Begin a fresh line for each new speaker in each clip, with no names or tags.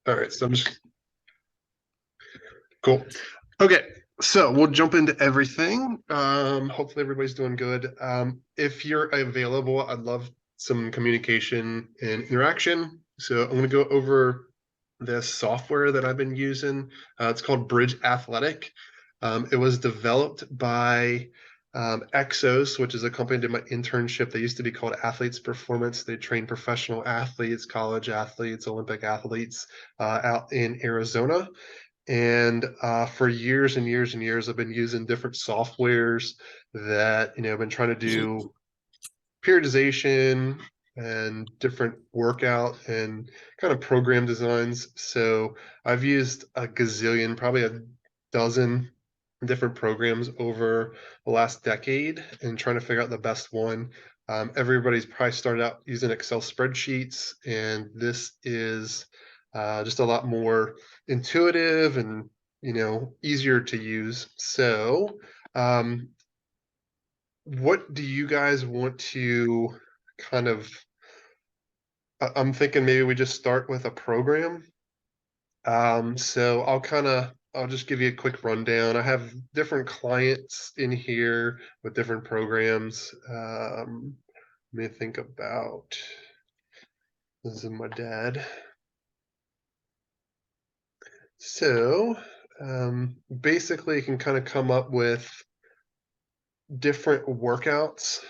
All right, so I'm just cool. Okay, so we'll jump into everything. Hopefully everybody's doing good. If you're available, I'd love some communication and interaction. So I'm going to go over this software that I've been using. It's called Bridge Athletic. It was developed by Exos, which is a company that did my internship. They used to be called Athletes Performance. They train professional athletes, college athletes, Olympic athletes out in Arizona. And for years and years and years, I've been using different softwares that, I've been trying to do periodization and different workout and kind of program designs. So I've used a gazillion, probably a dozen different programs over the last decade and trying to figure out the best one. Everybody's probably started out using Excel spreadsheets, and this is just a lot more intuitive and easier to use. So what do you guys want to kind of I'm thinking maybe we just start with a program. So I'll just give you a quick rundown. I have different clients in here with different programs. Let me think about this is my dad. So basically you can kind of come up with different workouts.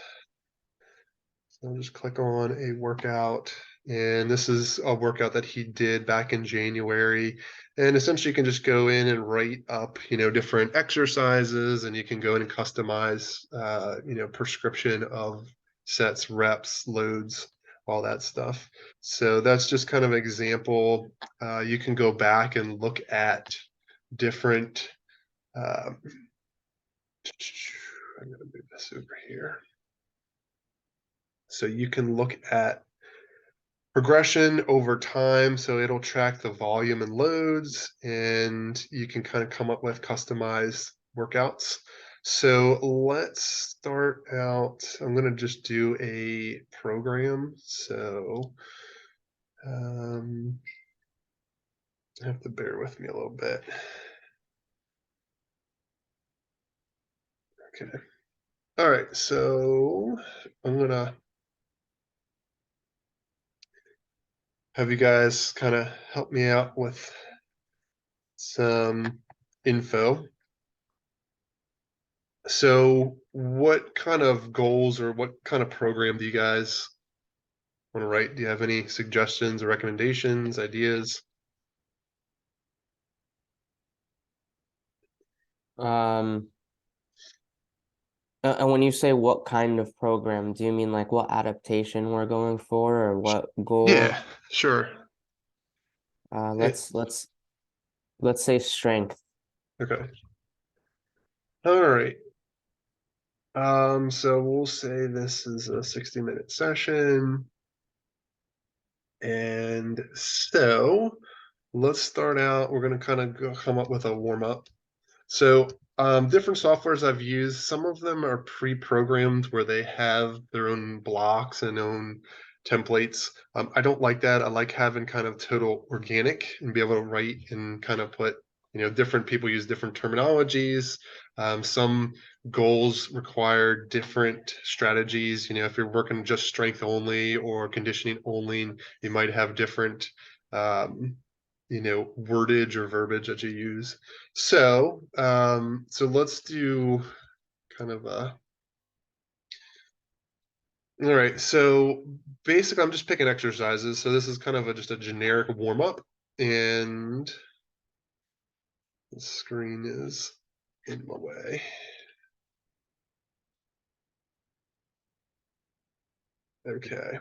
So I'll just click on a workout. And this is a workout that he did back in January. And essentially you can just go in and write up, different exercises, and you can go in and customize, prescription of sets, reps, loads, all that stuff. So that's just kind of an example. You can go back and look at different, I'm going to move this over here. So you can look at progression over time. So it'll track the volume and loads, and you can kind of come up with customized workouts. So let's start out. I'm going to just do a program. So you have to bear with me a little bit. Okay. All right. So I'm going to have you guys kind of help me out with some info. So what kind of goals or what kind of program do you guys want to write? Do you have any suggestions or recommendations, ideas?
Um, and when you say what kind of program, do you mean like what adaptation we're going for or what goal?
Yeah, sure.
Uh,
It,
let's let's let's say strength.
okay. All right. So we'll say this is a 60-minute session. And so let's start out. We're going to kind of come up with a warm up. So different softwares I've used, some of them are pre-programmed where they have their own blocks and own templates. I don't like that. I like having kind of total organic and be able to write and kind of put, different people use different terminologies. Some goals require different strategies. If you're working just strength only or conditioning only, you might have different um, wordage or verbiage that you use. So let's do kind of a. All right. So basically, I'm just picking exercises. So this is kind of just a generic warm up, and the screen is in my way. Okay.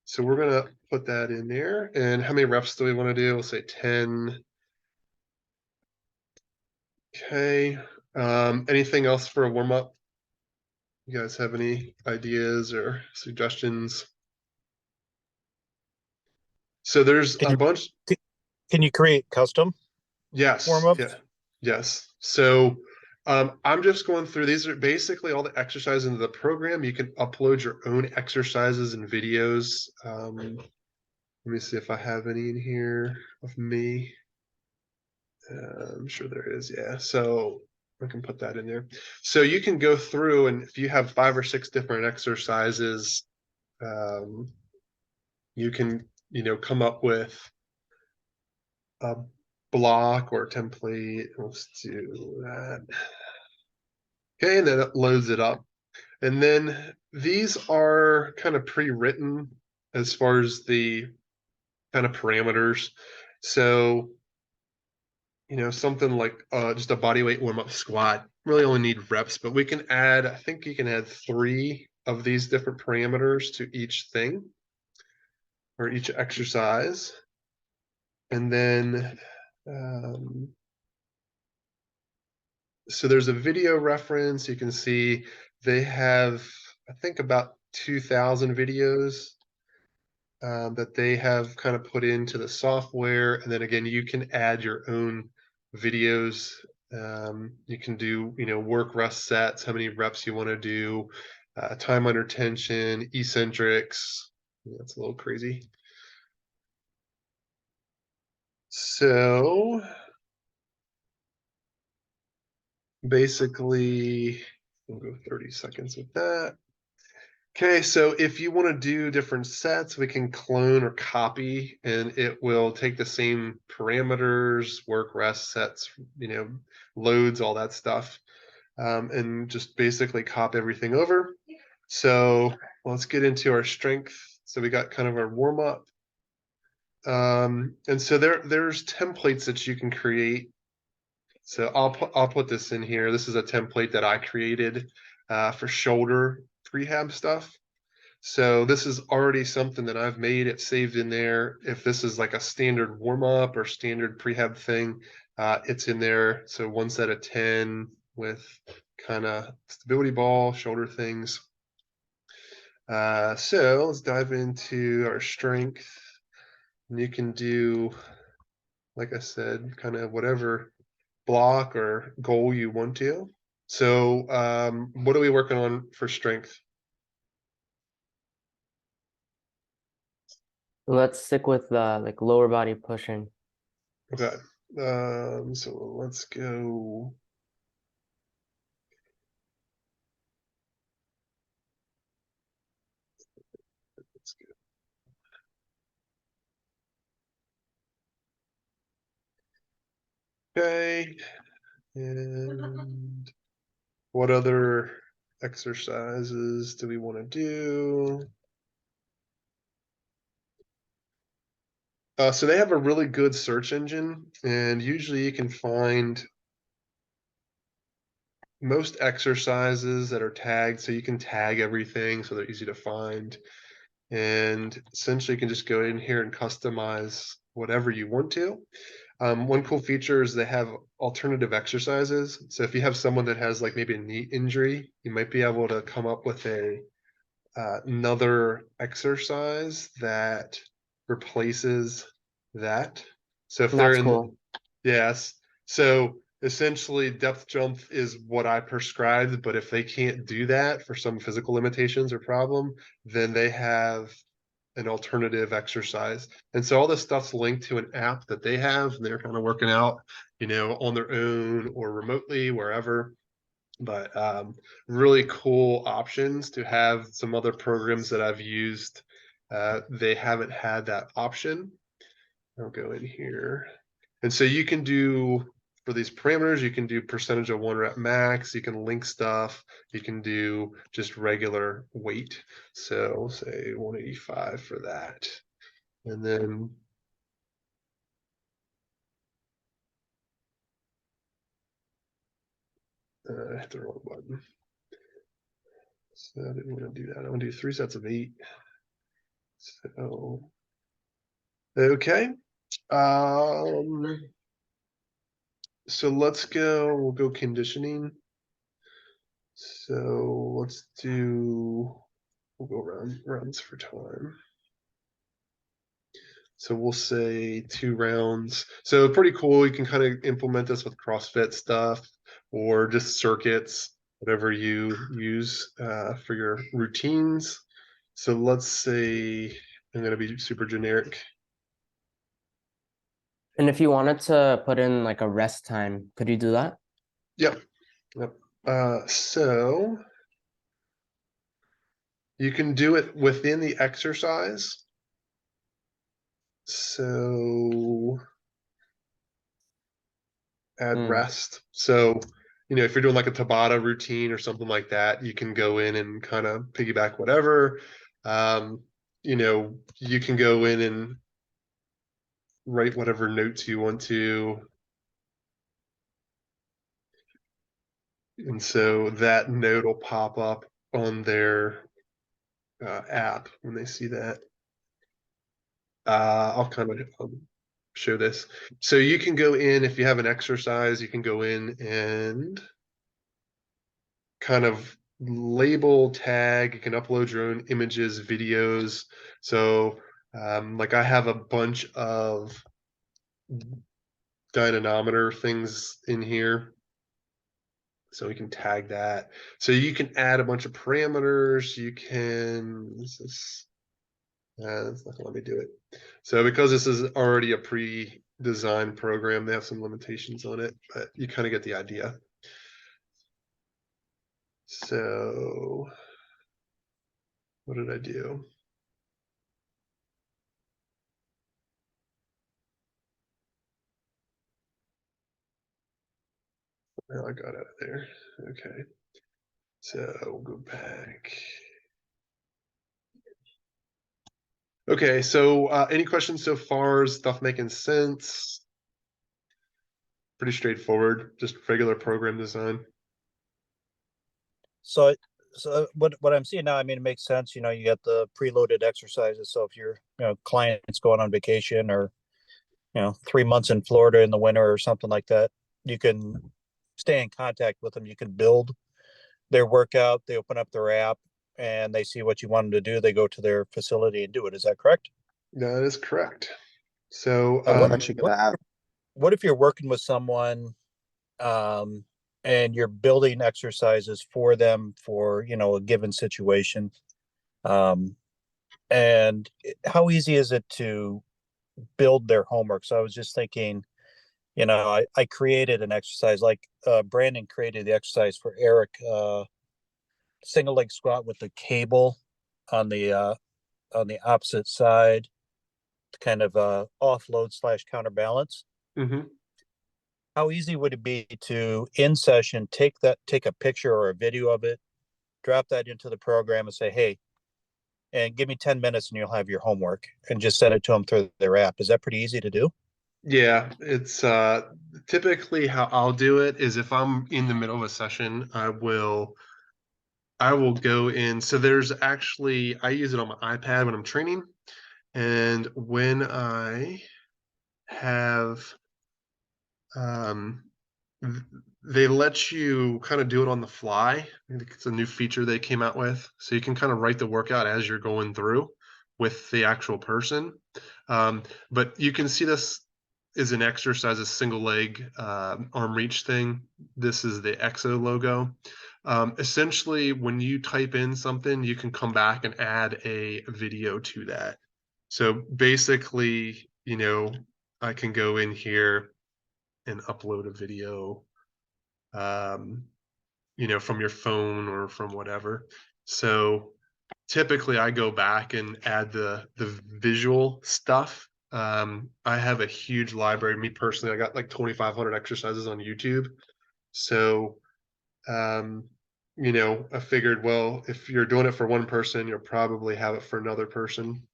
So we're gonna put that in there. And how many reps do we want to do? We'll say 10. Okay. Anything else for a warm up? You guys have any ideas or suggestions? So there's
Can
a
you
bunch.
can you create custom
Yes,
warm-ups?
yeah, yes. So I'm just going through these are basically all the exercises into the program. You can upload your own exercises and videos. Let me see if I have any in here of me. I'm sure there is, yeah. So I can put that in there. So you can go through, and if you have 5 or 6 different exercises, you can, come up with a block or a template. Let's do that. Okay, and then it loads it up. And then these are kind of pre-written as far as the kind of parameters. So, something like just a body weight warm-up squat, really only need reps, but we can add, I think you can add 3 of these different parameters to each thing or each exercise. And then, so there's a video reference. You can see they have, I think, about 2,000 videos that they have kind of put into the software. And then again, you can add your own videos. You can do, work rest sets, how many reps you want to do, time under tension, eccentrics. That's a little crazy. So basically, we'll go 30 seconds with that. Okay, so if you want to do different sets, we can clone or copy, and it will take the same parameters, work, rest, sets, loads, all that stuff, and just basically copy everything over. So let's get into our strength. So we got kind of our warm up. And so there's templates that you can create. So I'll put this in here. This is a template that I created for shoulder prehab stuff. So this is already something that I've made. It's saved in there. If this is like a standard warm up or standard prehab thing, it's in there. So 1 set of 10 with kind of stability ball, shoulder things. So let's dive into our strength. And you can do, like I said, kind of whatever block or goal you want to. So what are we working on for strength?
Let's stick with like lower body pushing.
Okay. So let's go. Let's go. Okay. And what other exercises do we want to do? So they have a really good search engine, and usually you can find most exercises that are tagged, so you can tag everything so they're easy to find. And essentially you can just go in here and customize whatever you want to. One cool feature is they have alternative exercises. So if you have someone that has like maybe a knee injury, you might be able to come up with another exercise that replaces that. So if they're
That's
in,
cool.
yes. So essentially depth jump is what I prescribed, but if they can't do that for some physical limitations or problem, then they have an alternative exercise. And so all this stuff's linked to an app that they have, and they're kind of working out, on their own or remotely, wherever. But really cool options to have. Some other programs that I've used, they haven't had that option. I'll go in here. And so you can do, for these parameters, you can do percentage of 1 rep max, you can link stuff, you can do just regular weight. So we'll say 185 for that. And then I hit the wrong button. So I didn't want to do that. I want to do 3 sets of 8. So, okay. So we'll go conditioning. So we'll go rounds for time. So we'll say 2 rounds. So pretty cool. You can kind of implement this with CrossFit stuff or just circuits, whatever you use for your routines. So let's say I'm going to be super generic.
And if you wanted to put in like a rest time, could you do that?
Yep. Yep. So you can do it within the exercise. So add
Mm.
rest. So, if you're doing like a Tabata routine or something like that, you can go in and kind of piggyback whatever. You can go in and write whatever notes you want to. And so that note will pop up on their app when they see that. I'll kind of show this. So you can go in, if you have an exercise, you can go in and kind of label, tag, you can upload your own images, videos. So like I have a bunch of dynamometer things in here. So we can tag that. So you can add a bunch of parameters. You can, that's not gonna let me do it. So because this is already a pre-designed program, they have some limitations on it, but you kind of get the idea. So what did I do? Oh, I got out of there. Okay. So we'll go back. Okay, so any questions so far? Is stuff making sense? Pretty straightforward, just regular program design.
So, what I'm seeing now, I mean, it makes sense. You get the preloaded exercises. So if your client's going on vacation or 3 months in Florida in the winter or something like that, you can stay in contact with them. You can build their workout. They open up their app and they see what you want them to do. They go to their facility and do it. Is that correct?
That is correct. So
Uh,
I'm
what,
actually
what
gonna add.
what if you're working with someone um, and you're building exercises for them for a given situation? Um, and how easy is it to build their homework? So I was just thinking, I created an exercise like Brandon created the exercise for Eric, single leg squat with the cable on the opposite side to kind of offload slash counterbalance.
mhm.
How easy would it be to in session take a picture or a video of it, drop that into the program and say, hey, and give me 10 minutes and you'll have your homework, and just send it to them through their app? Is that pretty easy to do?
Yeah, it's typically how I'll do it is if I'm in the middle of a session, I will go in. So there's actually I use it on my iPad when I'm training, and when I have um th- they let you kind of do it on the fly. I think it's a new feature they came out with, so you can kind of write the workout as you're going through with the actual person. But you can see this is an exercise, a single leg arm reach thing. This is the EXO logo. Essentially, when you type in something, you can come back and add a video to that. So basically, I can go in here and upload a video, um, from your phone or from whatever. So typically I go back and add the visual stuff. I have a huge library. Me personally, I got like 2,500 exercises on YouTube. So, um, I figured, well, if you're doing it for one person, you'll probably have it for another person.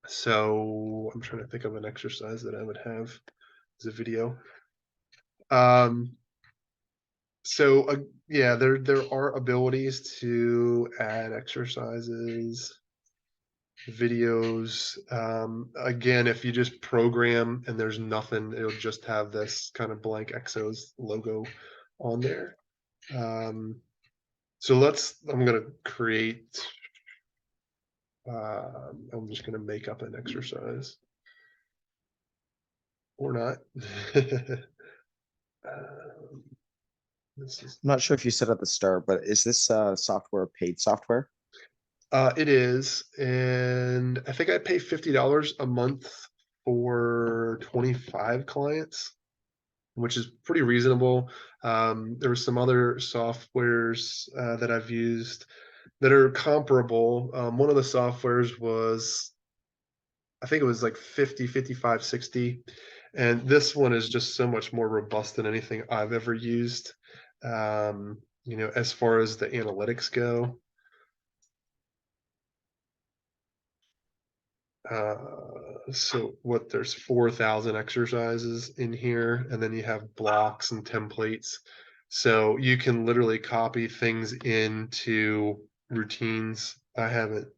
So I'm trying to think of an exercise that I would have as a video. Um, So yeah, there are abilities to add exercises, videos. Again, if you just program and there's nothing, it'll just have this kind of blank Exos logo on there. So I'm gonna create. I'm just gonna make up an exercise or not. um, this is
I'm not sure if you said at the start, but is this software paid software?
It is, and I think I pay $50 a month for 25 clients, which is pretty reasonable. There were some other softwares that I've used that are comparable. One of the softwares was, I think it was like 50, 55, 60. And this one is just so much more robust than anything I've ever used. As far as the analytics go. So what, there's 4,000 exercises in here, and then you have blocks and templates. So you can literally copy things into routines. I haven't,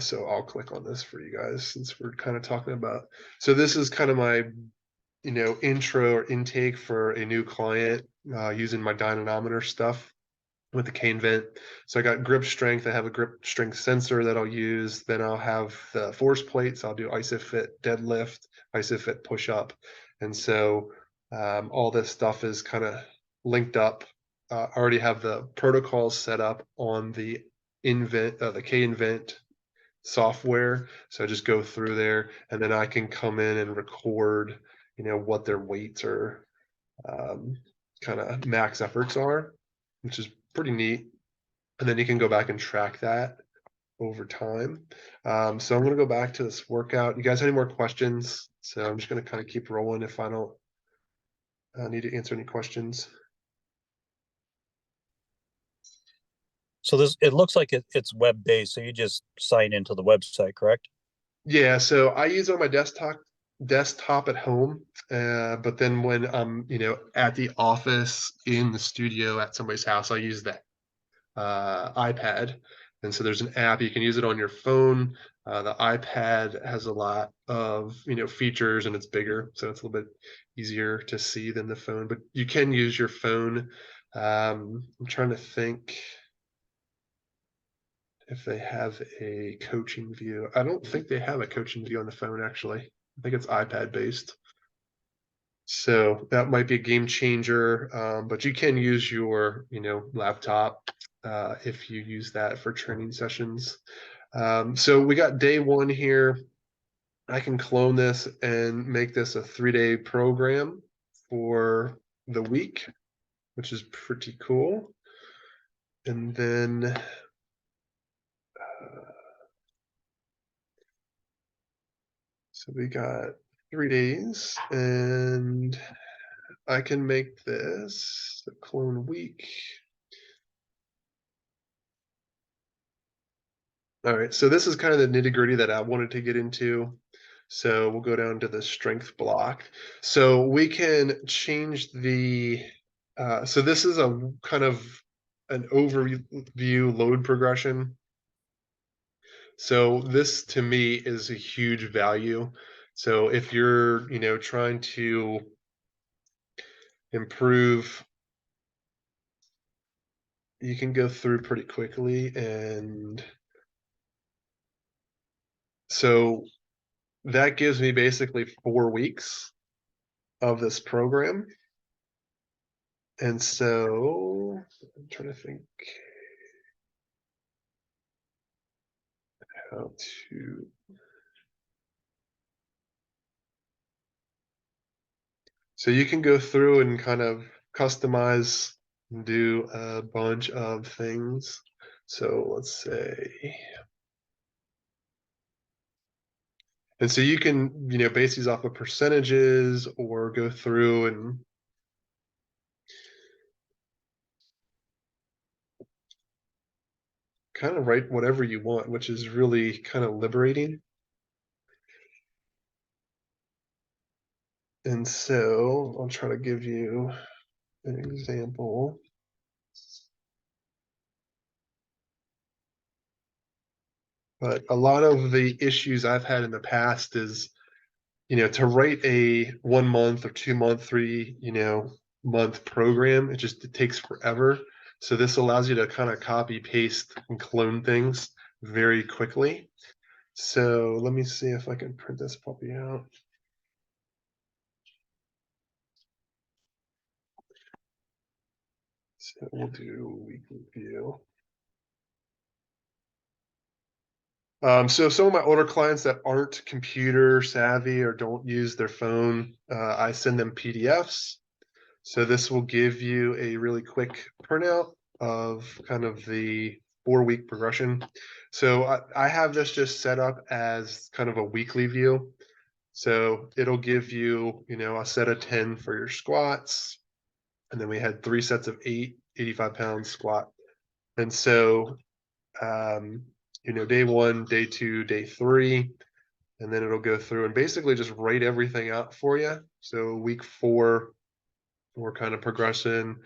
so I'll click on this for you guys since we're kind of talking about. So this is kind of my, intro or intake for a new client, using my dynamometer stuff with the cane vent. So I got grip strength. I have a grip strength sensor that I'll use. Then I'll have the force plates. I'll do ISOFIT deadlift, ISOFIT push up. And so all this stuff is kind of linked up. I already have the protocols set up on the the K invent software. So I just go through there, and then I can come in and record, what their weights or kind of max efforts are, which is pretty neat. And then you can go back and track that over time. So I'm going to go back to this workout. You guys have any more questions? So I'm just going to kind of keep rolling if I don't need to answer any questions.
So it looks like it's web-based, so you just sign into the website, correct?
Yeah, so I use it on my desktop at home. But then when I'm, at the office, in the studio, at somebody's house, I use that iPad. And so there's an app, you can use it on your phone. The iPad has a lot of, features, and it's bigger, so it's a little bit easier to see than the phone, but you can use your phone. I'm trying to think if they have a coaching view. I don't think they have a coaching view on the phone, actually. I think it's iPad based. So that might be a game changer, but you can use your, laptop if you use that for training sessions. So we got day one here. I can clone this and make this a 3-day program for the week, which is pretty cool. And then so we got 3 days, and I can make this a clone week. All right, so this is kind of the nitty gritty that I wanted to get into. So we'll go down to the strength block. So we can change the, so this is a kind of an overview load progression. So this to me is a huge value. So if you're, trying to improve, you can go through pretty quickly. And so that gives me basically 4 weeks of this program. And so I'm trying to think how to. So you can go through and kind of customize and do a bunch of things. So let's say, and so you can, base these off of percentages or go through and kind of write whatever you want, which is really kind of liberating. And so I'll try to give you an example. But a lot of the issues I've had in the past is, to write a 1 month or 2 month, 3 month program, it takes forever. So this allows you to kind of copy, paste, and clone things very quickly. So let me see if I can print this puppy out. So we'll do weekly view. So some of my older clients that aren't computer savvy or don't use their phone, I send them PDFs. So this will give you a really quick printout of kind of the 4-week progression. So I have this just set up as kind of a weekly view. So it'll give you, a set of 10 for your squats. And then we had 3 sets of 8, 85-pound squat. And so, day 1, day 2, day 3, and then it'll go through and basically just write everything out for you. So week 4, we're kind of progressing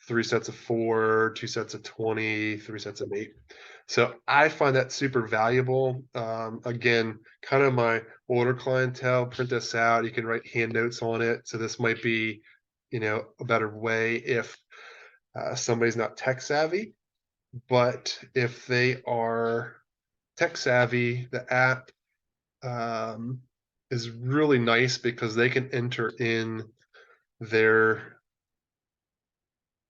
3 sets of 4, 2 sets of 20, 3 sets of 8. So I find that super valuable. Again, kind of my older clientele, print this out. You can write hand notes on it. So this might be, a better way if somebody's not tech savvy. But if they are tech savvy, the app is really nice because they can enter in their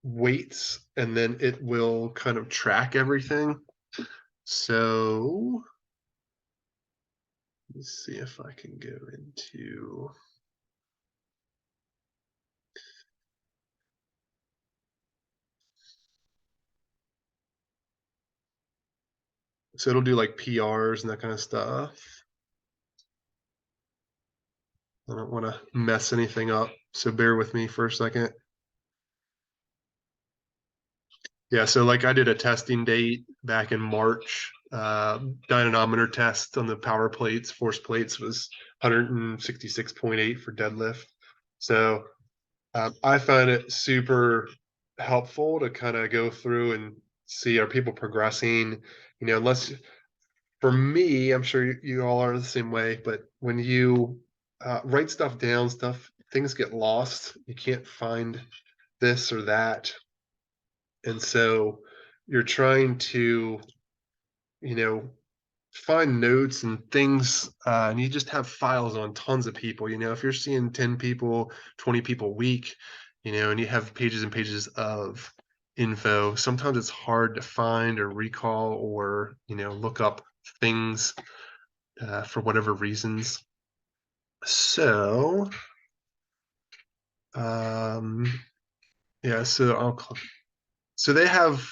weights and then it will kind of track everything. So let's see if I can go into. So it'll do like PRs and that kind of stuff. I don't want to mess anything up, so bear with me for a second. Yeah, so like I did a testing date back in March. Dynamometer test on the power plates, force plates was 166.8 for deadlift. So I find it super helpful to kind of go through and see, are people progressing? Unless for me, I'm sure you all are the same way, but when you write stuff down, things get lost. You can't find this or that. And so you're trying to, you know, find notes and things, and you just have files on tons of people. If you're seeing 10 people, 20 people a week, and you have pages and pages of info, sometimes it's hard to find or recall or, look up things for whatever reasons. So, yeah, so they have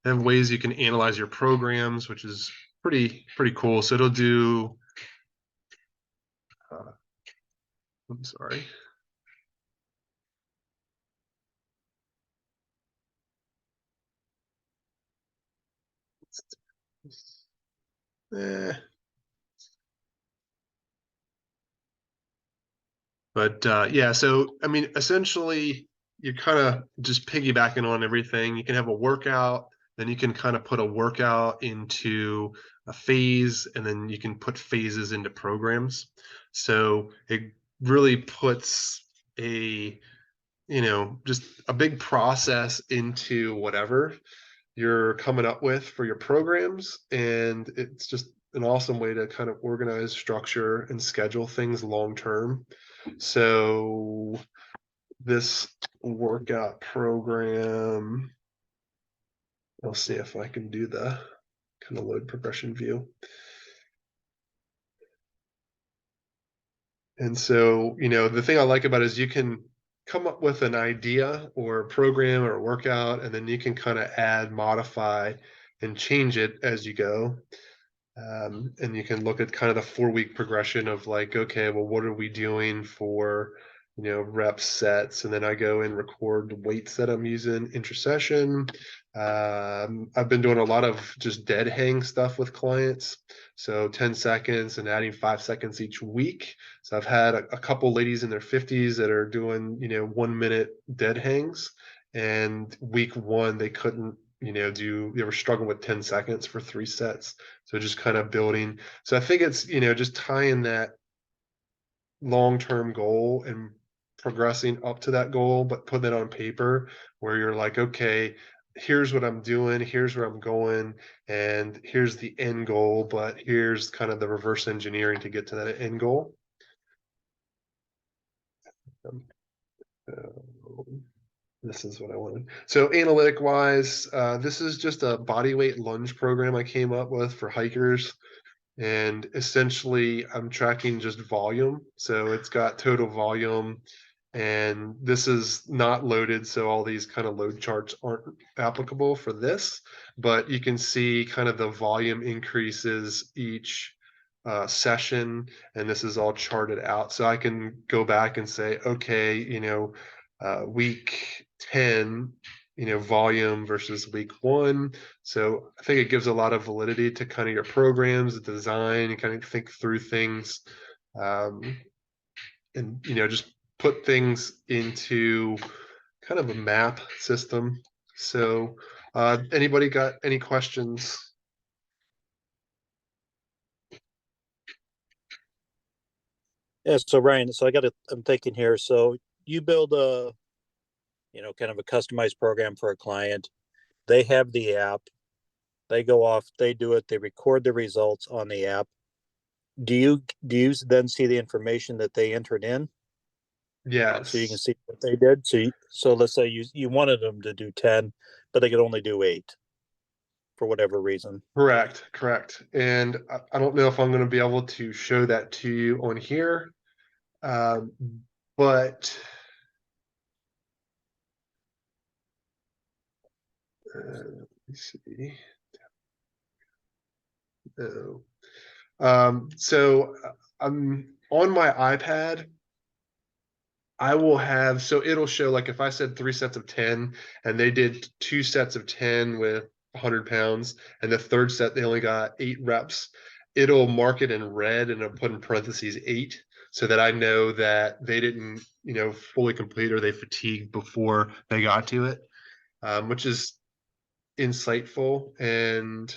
ways you can analyze your programs, which is pretty cool. So it'll do, I'm sorry. Eh. But yeah, so I mean, essentially, you're kind of just piggybacking on everything. You can have a workout, then you can kind of put a workout into a phase, and then you can put phases into programs. So it really puts a, just a big process into whatever you're coming up with for your programs. And it's just an awesome way to kind of organize, structure, and schedule things long term. So this workout program, I'll see if I can do the kind of load progression view. And so, the thing I like about it is you can come up with an idea or a program or a workout, and then you can kind of add, modify, and change it as you go. And you can look at kind of the 4-week progression of like, okay, well, what are we doing for, reps, sets, and then I go and record the weights that I'm using intra-session. I've been doing a lot of just dead hang stuff with clients. So 10 seconds and adding 5 seconds each week. So I've had a couple ladies in their 50s that are doing, 1-minute dead hangs. And week 1, they couldn't, they were struggling with 10 seconds for 3 sets. So just kind of building. So I think it's, just tying that long-term goal and progressing up to that goal, but putting it on paper where you're like, okay, here's what I'm doing, here's where I'm going, and here's the end goal, but here's kind of the reverse engineering to get to that end goal. This is what I wanted. So analytic wise, this is just a body weight lunge program I came up with for hikers. And essentially I'm tracking just volume. So it's got total volume, and this is not loaded. So all these kind of load charts aren't applicable for this, but you can see kind of the volume increases each session, and this is all charted out. So I can go back and say, okay, week 10, volume versus week 1. So I think it gives a lot of validity to kind of your programs, the design, and kind of think through things, um, and just put things into kind of a map system. So, anybody got any questions?
Yeah, so Ryan, I'm thinking here, so you build a, kind of a customized program for a client. They have the app, they go off, they do it, they record the results on the app. Do you then see the information that they entered in?
Yes.
So you can see what they did. So let's say you wanted them to do 10, but they could only do 8 for whatever reason.
Correct. And I don't know if I'm going to be able to show that to you on here, um, but let me see. No. So I'm on my iPad. I will have, so it'll show, like if I said 3 sets of 10 and they did 2 sets of 10 with 100 pounds, and the third set they only got 8 reps, it'll mark it in red and it'll put in parentheses 8, so that I know that they didn't, fully complete, or they fatigued before they got to it, which is insightful. And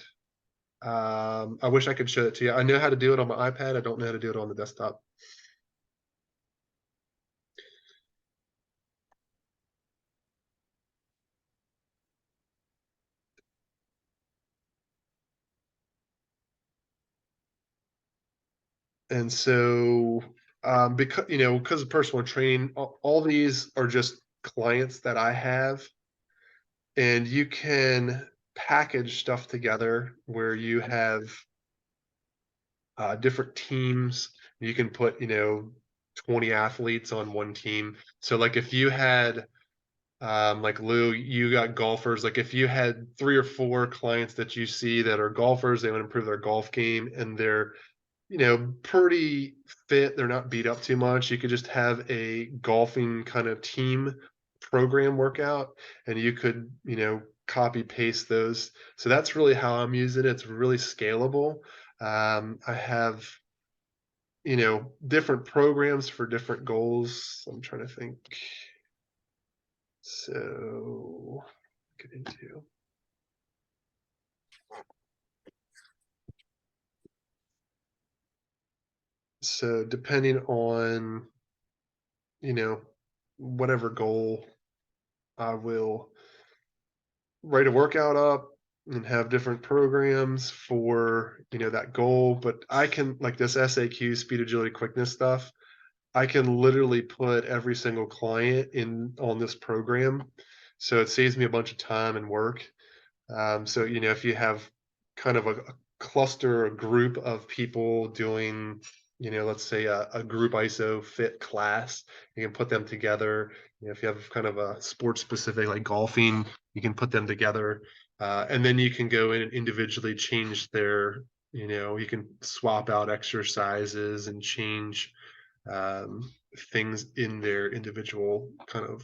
I wish I could show it to you. I know how to do it on my iPad. I don't know how to do it on the desktop. And so, because of personal training, all these are just clients that I have, and you can package stuff together where you have different teams. You can put 20 athletes on one team. So like if you had like Lou, you got golfers. Like if you had 3 or 4 clients that you see that are golfers, they want to improve their golf game, and they're pretty fit, they're not beat up too much, you could just have a golfing kind of team program workout, and you could copy paste those. So that's really how I'm using it. It's really scalable. I have different programs for different goals. I'm trying to think. So get into, so depending on whatever goal, I will write a workout up and have different programs for that goal. But I can, like this SAQ, speed, agility, quickness stuff, I can literally put every single client in on this program, so it saves me a bunch of time and work. So if you have kind of a cluster, a group of people doing, let's say a group ISO fit class, you can put them together. If you have kind of a sports specific like golfing, you can put them together, and then you can go in and individually change their, you can swap out exercises and change things in their individual kind of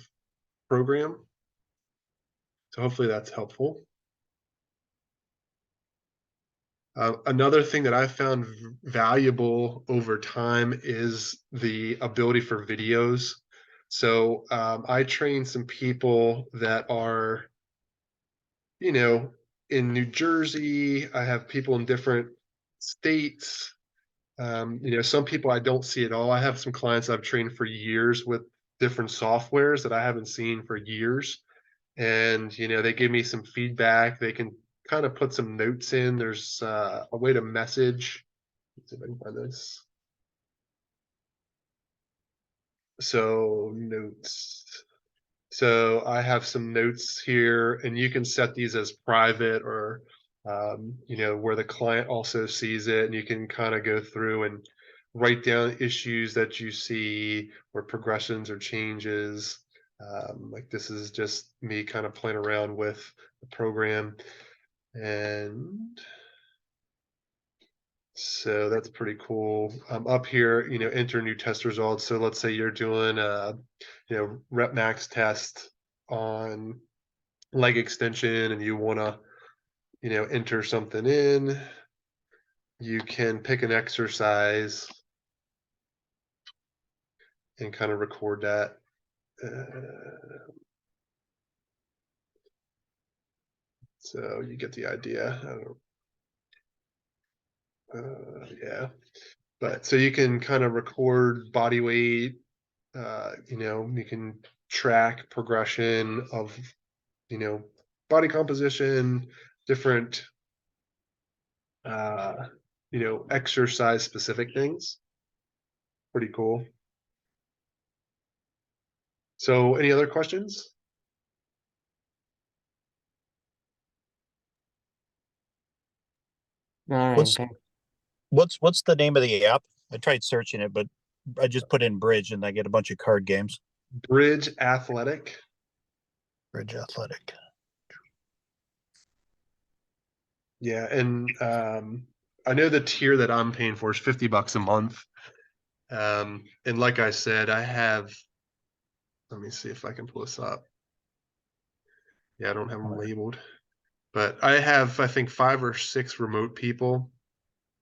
program. So hopefully that's helpful. Another thing that I found valuable over time is the ability for videos. So I train some people that are, in New Jersey. I have people in different states. Some people I don't see at all. I have some clients I've trained for years with different softwares that I haven't seen for years. And they give me some feedback. They can kind of put some notes in. There's a way to message. Let's see if I can find this. So notes. So I have some notes here, and you can set these as private or you know, where the client also sees it, and you can kind of go through and write down issues that you see or progressions or changes. Like this is just me kind of playing around with the program. And so that's pretty cool. Up here, you know, enter new test results. So let's say you're doing a, you know, rep max test on leg extension and you want to, you know, enter something in. You can pick an exercise and kind of record that. So you get the idea. I don't, yeah, but so you can kind of record body weight. You know, you can track progression of, you know, body composition, different, uh, you know, exercise specific things. Pretty cool. So, any other questions?
All right,
What's
thanks.
what's the name of the app? I tried searching it, but I just put in Bridge and I get a bunch of card games.
Bridge Athletic.
Bridge Athletic.
Yeah, and I know the tier that I'm paying for is $50 a month. And like I said, I have. Let me see if I can pull this up. Yeah, I don't have them labeled, but I have, I think, 5 or 6 remote people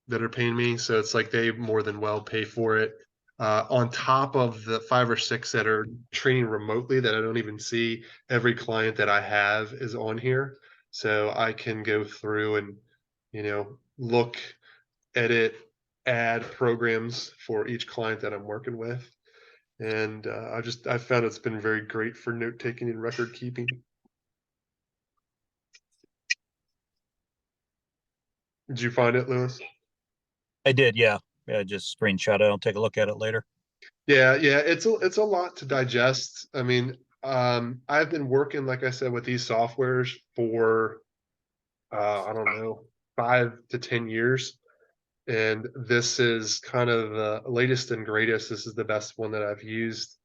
that are paying me, so it's like they more than well pay for it. On top of the 5 or 6 that are training remotely that I don't even see, every client that I have is on here, so I can go through and, you know, look, edit, add programs for each client that I'm working with. And I found it's been very great for note taking and record keeping. Did you find it, Lewis?
I did, yeah. Yeah, just screenshot it. I'll take a look at it later.
Yeah, yeah, it's a lot to digest. I mean, I've been working, like I said, with these softwares for I don't know, 5 to 10 years, and this is kind of the latest and greatest. This is the best one that I've used.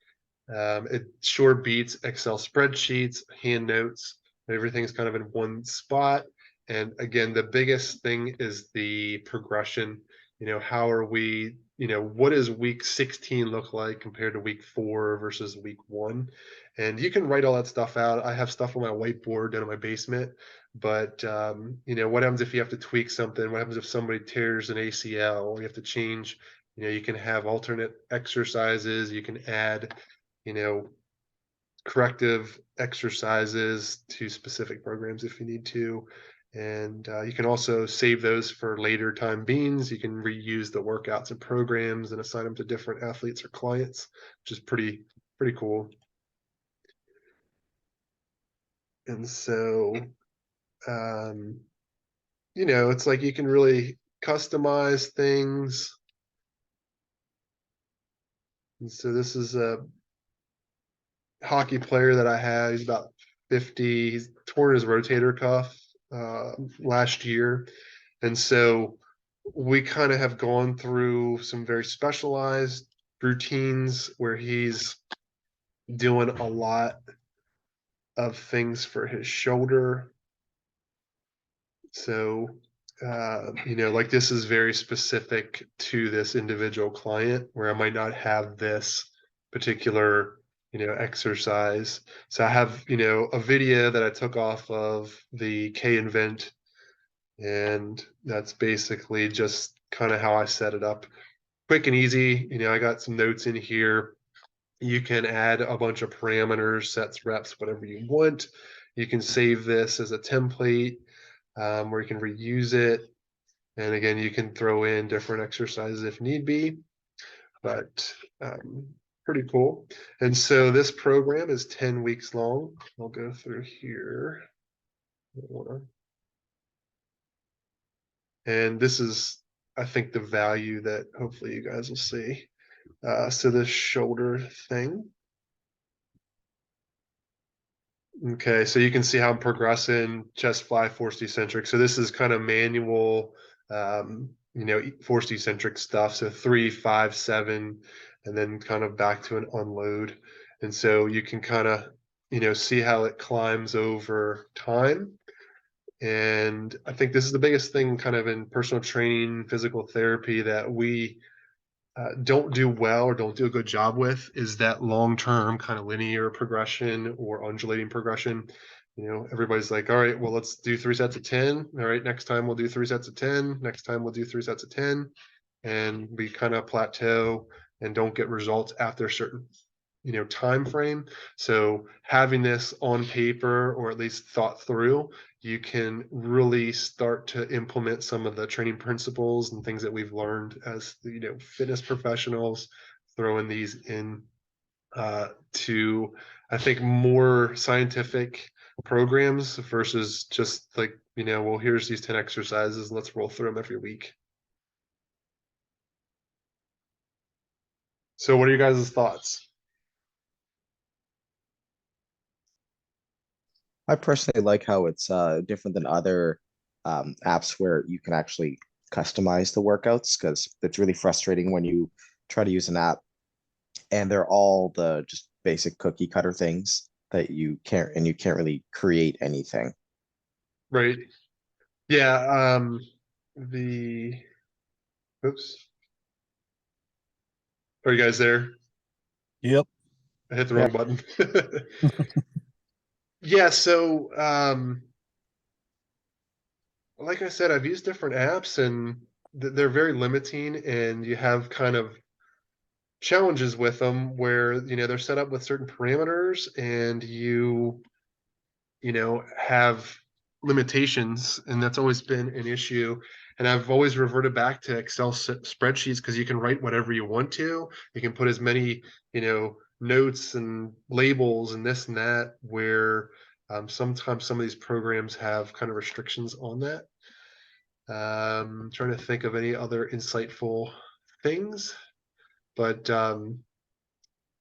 It sure beats Excel spreadsheets, hand notes. Everything's kind of in one spot. And again, the biggest thing is the progression. You know, how are we, you know, what does week 16 look like compared to week 4 versus week 1? And you can write all that stuff out. I have stuff on my whiteboard down in my basement. But, you know, what happens if you have to tweak something? What happens if somebody tears an ACL or you have to change? You know, you can have alternate exercises. You can add, you know, corrective exercises to specific programs if you need to. And you can also save those for later time beings. You can reuse the workouts and programs and assign them to different athletes or clients, which is pretty cool. And so, you know, it's like you can really customize things. And so this is a hockey player that I had. He's about 50. He's torn his rotator cuff last year. And so we kind of have gone through some very specialized routines where he's doing a lot of things for his shoulder. So, you know, like this is very specific to this individual client where I might not have this particular, you know, exercise. So I have, you know, a video that I took off of the K-Invent, and that's basically just kind of how I set it up. Quick and easy. You know, I got some notes in here. You can add a bunch of parameters, sets, reps, whatever you want. You can save this as a template where you can reuse it. And again, you can throw in different exercises if need be, but pretty cool. And so this program is 10 weeks long. I'll go through here. And this is, I think, the value that hopefully you guys will see. So this shoulder thing. Okay, so you can see how I'm progressing, chest fly, force eccentric. So this is kind of manual, force eccentric stuff. So 3, 5, 7, and then kind of back to an unload. And so you can kind of, see how it climbs over time. And I think this is the biggest thing kind of in personal training, physical therapy that we don't do well or don't do a good job with is that long-term kind of linear progression or undulating progression. Everybody's like, all right, well, let's do 3 sets of 10. All right, next time we'll do 3 sets of 10. Next time we'll do 3 sets of 10. And we kind of plateau and don't get results after a certain time frame. So having this on paper or at least thought through, you can really start to implement some of the training principles and things that we've learned as fitness professionals, throwing these in to I think more scientific programs versus just like well, here's these 10 exercises, let's roll through them every week. So what are you guys' thoughts?
I personally like how it's different than other apps where you can actually customize the workouts, because it's really frustrating when you try to use an app and they're all the just basic cookie cutter things that you can't really create anything.
Right. Yeah, the oops. Are you guys there?
Yep.
I hit the
Yeah.
wrong button. Yeah, so like I said, I've used different apps and they're very limiting, and you have kind of challenges with them where they're set up with certain parameters and you have limitations, and that's always been an issue. And I've always reverted back to Excel spreadsheets because you can write whatever you want to. You can put as many, notes and labels and this and that, where sometimes some of these programs have kind of restrictions on that. Trying to think of any other insightful things, but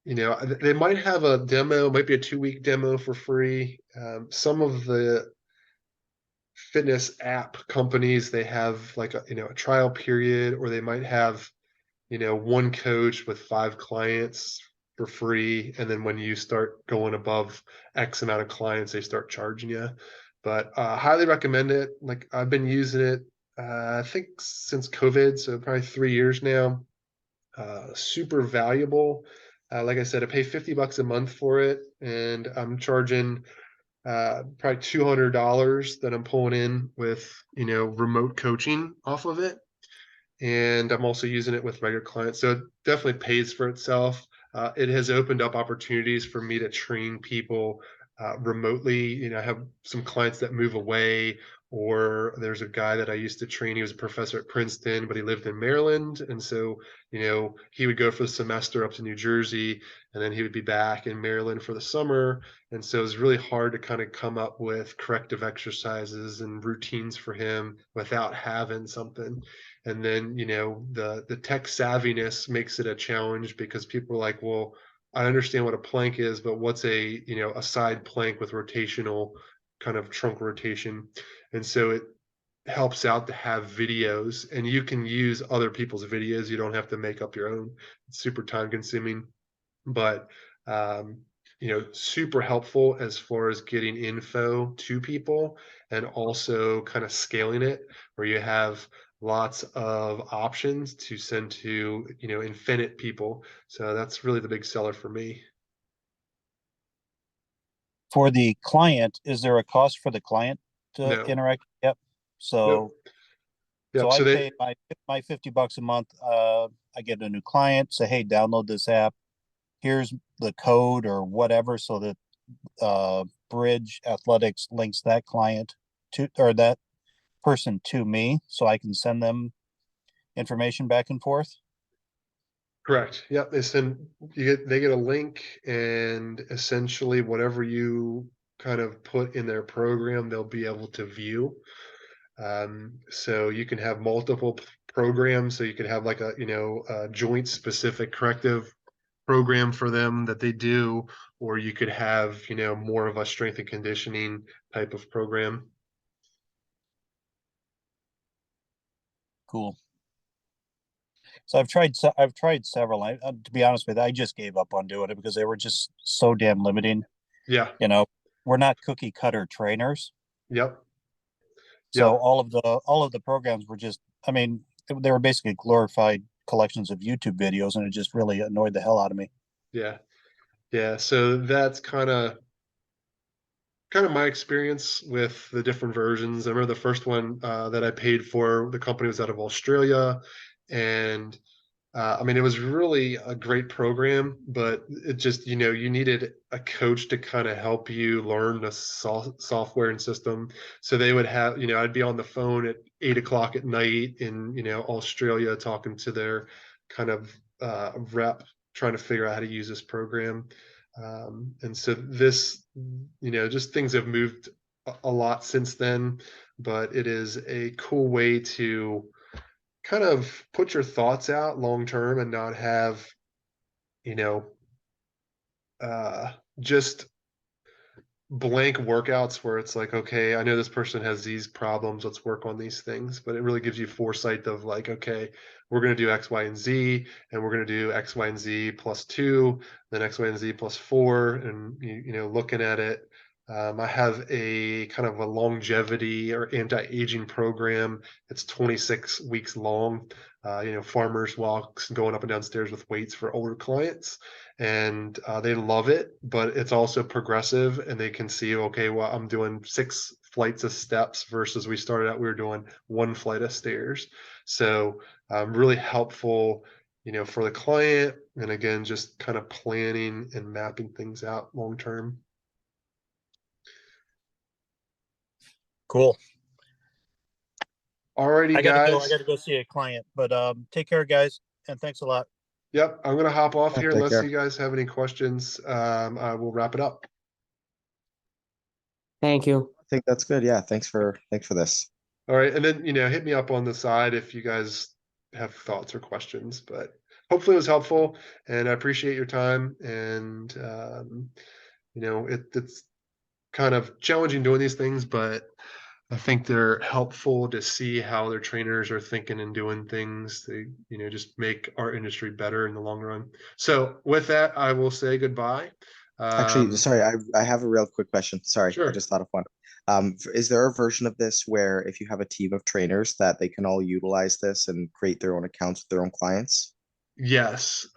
they might have a demo, might be a 2-week demo for free. Some of the fitness app companies, they have like a trial period, or they might have one coach with 5 clients for free, and then when you start going above X amount of clients, they start charging you. But highly recommend it. Like, I've been using it I think since COVID, so probably 3 years now. Super valuable. Like I said, I pay $50 a month for it, and I'm charging probably $200 that I'm pulling in with remote coaching off of it, and I'm also using it with regular clients, so it definitely pays for itself. It has opened up opportunities for me to train people remotely. I have some clients that move away, or there's a guy that I used to train. He was a professor at Princeton, but he lived in Maryland, and so he would go for the semester up to New Jersey, and then he would be back in Maryland for the summer. And so it's really hard to kind of come up with corrective exercises and routines for him without having something. And then the tech savviness makes it a challenge, because people are like, well, I understand what a plank is, but what's a side plank with rotational kind of trunk rotation? And so it helps out to have videos, and you can use other people's videos. You don't have to make up your own. It's super time consuming, but um, super helpful as far as getting info to people, and also kind of scaling it where you have lots of options to send to infinite people. So that's really the big seller for me.
For the client, is there a cost for the client to
No.
interact? Yep. So,
Yep.
so
Yep.
I
So
pay my $50 a month. I get a new client, say, hey, download this app. Here's the code or whatever, so that Bridge Athletics links that client to, or that person to me, so I can send them information back and forth.
correct. Yep. They get a link, and essentially whatever you kind of put in their program, they'll be able to view. So you can have multiple programs. So you could have like a joint specific corrective program for them that they do, or you could have, you know, more of a strength and conditioning type of program.
Cool. So I've tried several. To be honest with you, I just gave up on doing it because they were just so damn limiting.
Yeah.
You know, we're not cookie cutter trainers.
Yep.
So
Yep.
all of the programs were just, I mean, they were basically glorified collections of YouTube videos, and it just really annoyed the hell out of me.
Yeah. Yeah. So that's kind of my experience with the different versions. I remember the first one that I paid for, the company was out of Australia, and I mean, it was really a great program, but it just, you know, you needed a coach to kind of help you learn the software and system. So they would have, you know, I'd be on the phone at 8 o'clock at night in, you know, Australia talking to their kind of rep, trying to figure out how to use this program. And so this, you know, just things have moved a lot since then, but it is a cool way to kind of put your thoughts out long term and not have, you know, just blank workouts where it's like, okay, I know this person has these problems, let's work on these things. But it really gives you foresight of like, okay, we're going to do X, Y, and Z, and we're going to do X, Y, and Z +2, then X, Y, and Z +4, and you know, looking at it. I have a kind of a longevity or anti-aging program. It's 26 weeks long. You know, farmers walks going up and down stairs with weights for older clients, and they love it, but it's also progressive, and they can see, okay, well, I'm doing 6 flights of steps versus we started out, we were doing 1 flight of stairs. So really helpful, you know, for the client. And again, just kind of planning and mapping things out long term.
Cool.
Alrighty,
I
guys.
gotta go see a client, but take care, guys, and thanks a lot.
Yep, I'm gonna hop off
Yeah,
here
take
unless
care.
you guys have any questions. I will wrap it up.
Thank you.
I think that's good. Yeah, thanks for this.
All right, and then, you know, hit me up on the side if you guys have thoughts or questions. But hopefully it was helpful, and I appreciate your time. And you know, it's kind of challenging doing these things, but I think they're helpful to see how their trainers are thinking and doing things. They, you know, just make our industry better in the long run. So with that, I will say goodbye.
Actually, sorry, I have a real quick question. Sorry, I
Sure.
just thought of one. Is there a version of this where if you have a team of trainers that they can all utilize this and create their own accounts with their own clients?
Yes.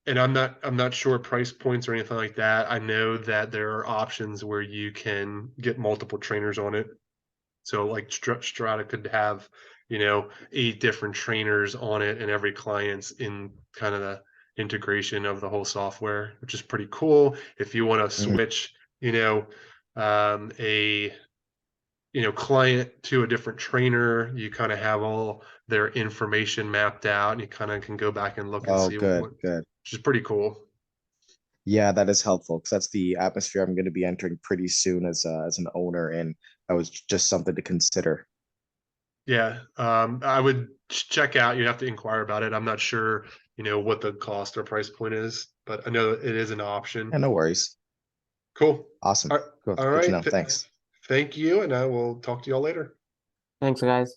And I'm not sure price points or anything like that. I know that there are options where you can get multiple trainers on it. So like Strata could have, you know, 8 different trainers on it, and every client's in kind of the integration of the whole software, which is pretty cool. If you want to
Mhm.
switch, you know, a client to a different trainer, you kind of have all their information mapped out, and you kind of can go back and look and
Oh,
see
good,
what,
good.
which is pretty cool.
Yeah, that is helpful because that's the atmosphere I'm going to be entering pretty soon as an owner, and that was just something to consider.
Yeah, I would check out. You have to inquire about it. I'm not sure, you know, what the cost or price point is, but I know it is an option.
Yeah, no worries.
Cool.
Awesome.
All
Cool.
all
Good to
right.
know. Thanks.
Thank you, and I will talk to y'all later.
Thanks, guys.